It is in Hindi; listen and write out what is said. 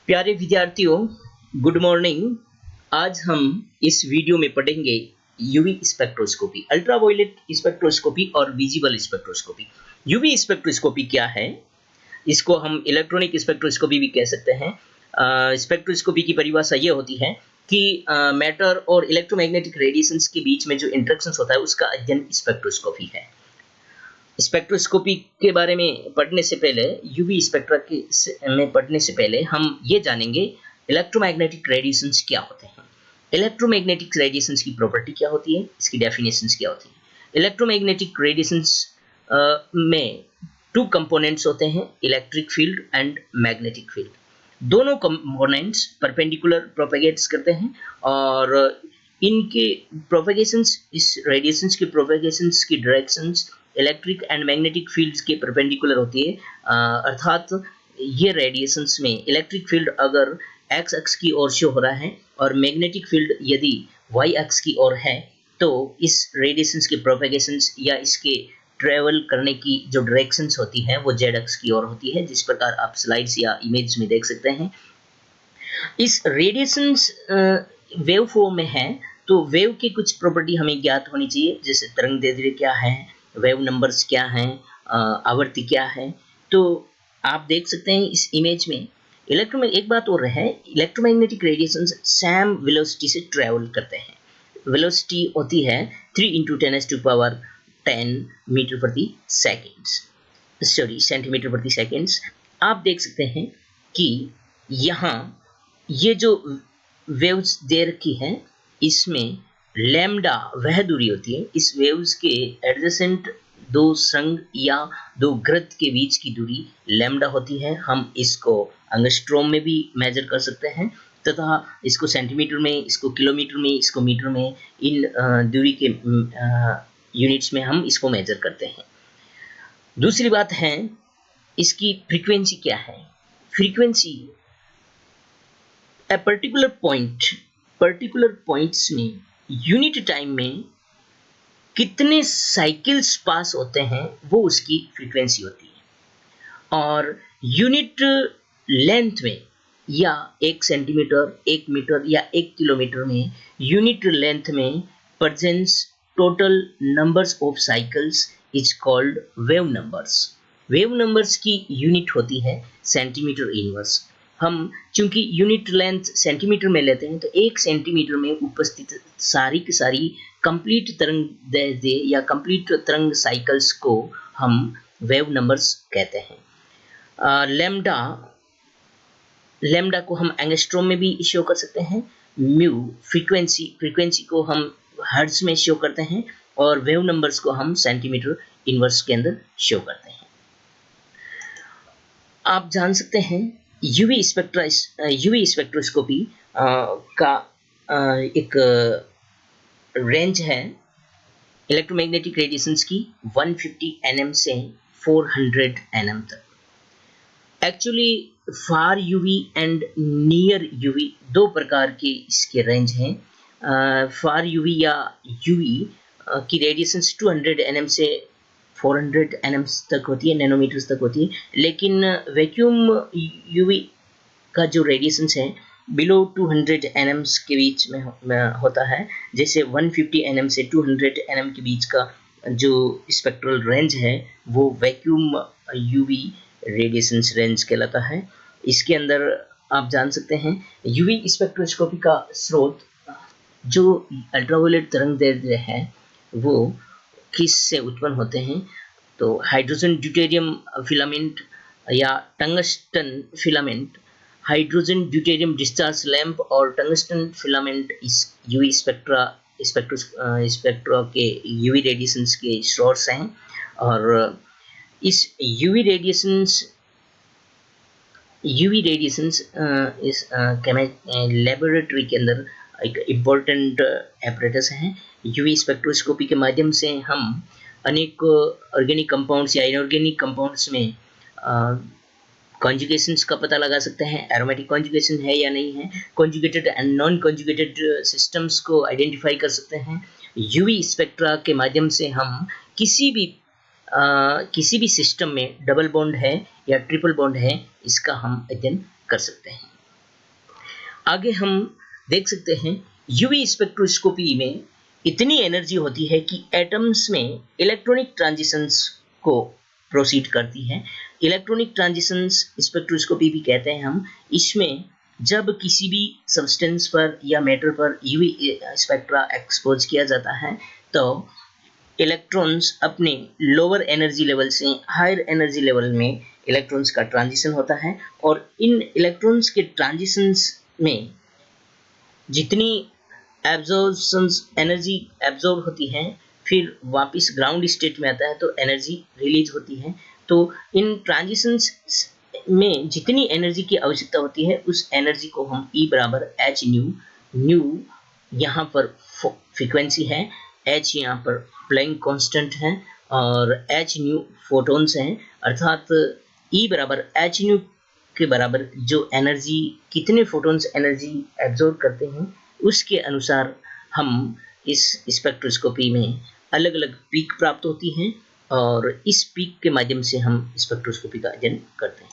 प्यारे विद्यार्थियों, गुड मॉर्निंग। आज हम इस वीडियो में पढ़ेंगे यूवी स्पेक्ट्रोस्कोपी, अल्ट्रावायलेट स्पेक्ट्रोस्कोपी और विजिबल स्पेक्ट्रोस्कोपी। यूवी स्पेक्ट्रोस्कोपी क्या है? इसको हम इलेक्ट्रॉनिक स्पेक्ट्रोस्कोपी भी कह सकते हैं। स्पेक्ट्रोस्कोपी की परिभाषा ये होती है कि मैटर और इलेक्ट्रोमैग्नेटिक रेडिएशंस के बीच में जो इंटरेक्शंस होता है उसका अध्ययन स्पेक्ट्रोस्कोपी है। स्पेक्ट्रोस्कोपी के बारे में पढ़ने से पहले, यूवी स्पेक्ट्रा में पढ़ने से पहले हम ये जानेंगे इलेक्ट्रोमैग्नेटिक रेडिएशंस क्या होते हैं। इलेक्ट्रोमैग्नेटिक रेडिएशंस की प्रॉपर्टी क्या होती है, इसकी डेफिनेशंस क्या होती है। इलेक्ट्रोमैग्नेटिक रेडिएशंस में टू कंपोनेंट्स होते हैं, electric field and magnetic field. दोनों कंपोनेंट्स परपेंडिकुलर प्रोपेगेट्स करते हैं और इनके प्रोपेगेशंस, इस रेडिएशंस के प्रोपेगेशंस की directions electric and magnetic fields के परपेंडिकुलर होती है। अर्थात ये रेडिएशंस में इलेक्ट्रिक फील्ड अगर एक्स अक्ष की ओर शो हो रहा है और मैग्नेटिक फील्ड यदि वाई अक्ष की ओर है, तो इस रेडिएशंस के प्रोपेगेशंस या इसके ट्रेवल करने की जो डायरेक्शंस होती हैं वो जेड अक्ष की ओर होती है, जिस प्रकार आप स्लाइड्स या इमेज में देख सकते हैं। इस रेडिएशंस वेव फॉर्म में है, तो वेव की कुछ प्रॉपर्टी हमें ज्ञात होनी चाहिए, जैसे तरंग दैर्ध्य क्या है, वेव नंबर्स क्या हैं, आवृत्ति क्या है। तो आप देख सकते हैं इस इमेज में एक बात और है, इलेक्ट्रोमैग्नेटिक रेडिएशंस सेम वेलोसिटी से ट्रैवल करते हैं। वेलोसिटी होती है 3 × 10⁻10 मीटर प्रति सेकेंड, सॉरी सेंटीमीटर प्रति सेकेंड। आप देख सकते हैं कि यहाँ ये जो वेव्स दे रखी है, इसमें लैम्डा वह दूरी होती है, इस वेव्स के एडजेसेंट दो संघ या दो घृत के बीच की दूरी लैम्डा होती है। हम इसको एंगस्ट्रॉम में भी मेजर कर सकते हैं तथा इसको सेंटीमीटर में, इसको किलोमीटर में, इसको मीटर में, इन दूरी के यूनिट्स में हम इसको मेजर करते हैं। दूसरी बात है, इसकी फ्रीक्वेंसी क्या है। फ्रीक्वेंसी पर्टिकुलर पॉइंट्स में यूनिट टाइम में कितने साइकिल्स पास होते हैं वो उसकी फ्रीक्वेंसी होती है। और यूनिट लेंथ में या 1 सेंटीमीटर, 1 मीटर या 1 किलोमीटर में यूनिट लेंथ में presence total numbers of cycles is called wave numbers. Wave numbers की यूनिट होती है सेंटीमीटर इनवर्स। हम चूंकि यूनिट लेंथ सेंटीमीटर में लेते हैं, तो 1 सेंटीमीटर में उपस्थित सारी की सारी कंप्लीट तरंग दैर्ध्य या कंप्लीट तरंग साइकिल्स को हम वेव नंबर्स कहते हैं। लैम्डा को हम एंगस्ट्रॉम में भी शो कर सकते हैं। म्यू फ्रीक्वेंसी को हम हर्ट्ज में शो करते हैं और वेव नंबर्स को हम सेंटीमीटर इनवर्स के अंदर शो करते हैं। आप जान सकते हैं यूवी स्पेक्ट्रोस्कोपी का एक रेंज है इलेक्ट्रोमैग्नेटिक रेडिएशंस की 150 nm से 400 nm तक। Actually far UV and near UV दो प्रकार के इसके रेंज हैं। फार यूवी या यूवी की रेडिएशंस 200 nm से 400 nm तक होती है, नैनोमीटर्स तक होती है। लेकिन वैक्यूम यूवी का जो रेडिएशंस है बिलो 200 nm के बीच में होता है। जैसे 150 nm से 200 nm के बीच का जो स्पेक्ट्रल रेंज है वो वैक्यूम यूवी रेडिएशंस रेंज कहलाता है। इसके अंदर आप जान सकते हैं यूवी स्पेक्ट्रोस्कोपी का स्रोत जो अल्ट्रावायलेट तरंग दैर्ध्य है वो किस से उत्पन्न होते हैं। तो हाइड्रोजन ड्यूटेरियम फिलामेंट या tungsten filament, hydrogen deuterium discharge lamp और टंगस्टन फिलामेंट इस यूवी स्पेक्ट्रा के यूवी रेडिएशंस के सोर्स हैं। और इस यूवी रेडिएशंस इस लेबोरेटरी के अंदर एक इम्पोर्टेंट एपरेटस है। यूवी स्पेक्ट्रोस्कोपी के माध्यम से हम अनेक ऑर्गेनिक कंपाउंड्स या इनऑर्गेनिक कंपाउंड्स में कॉन्जुगेशंस का पता लगा सकते हैं, एरोमेटिक कॉन्जुगेशन है या नहीं है, conjugated and non conjugated systems को आइडेंटिफाई कर सकते हैं। यूवी स्पेक्ट्रा के माध्यम से हम किसी भी सिस्टम में डबल बॉन्ड है या ट्रिपल बॉन्ड है, इसका हम अध्ययन कर सकते हैं। आगे हम देख सकते हैं यूवी स्पेक्ट्रोस्कोपी में इतनी एनर्जी होती है कि एटम्स में इलेक्ट्रॉनिक ट्रांजिशंस को प्रोसीड करती है। इलेक्ट्रॉनिक ट्रांजिशंस स्पेक्ट्रोस्कोपी भी कहते हैं हम। इसमें जब किसी भी सब्सटेंस पर या मैटर पर यूवी स्पेक्ट्रा एक्सपोज किया जाता है तो इलेक्ट्रॉन्स अपने लोअर एनर्जी लेवल से हायर एनर्जी लेवल में इलेक्ट्रॉन्स का ट्रांजिशन होता है, और इन इलेक्ट्रॉन्स के ट्रांजिशंस में जितनी एब्जॉर्प्शंस एनर्जी एब्जॉर्ब होती है फिर वापस ग्राउंड स्टेट में आता है तो एनर्जी रिलीज होती है। तो इन ट्रांजिशंस में जितनी एनर्जी की आवश्यकता होती है उस एनर्जी को हम E बराबर एच न्यू यहाँ पर फ्रीक्वेंसी है, एच यहाँ पर प्लैंक कांस्टेंट है और एच न्यू फोटॉन्स हैं, अर्थात E बराबर एच न्यू के बराबर जो एनर्जी कितने फोटॉन्स एनर्जी एब्जॉर्ब करते हैं उसके अनुसार हम इस स्पेक्ट्रोस्कोपी में अलग अलग पीक प्राप्त होती हैं और इस पीक के माध्यम से हम स्पेक्ट्रोस्कोपी का अध्ययन करते हैं।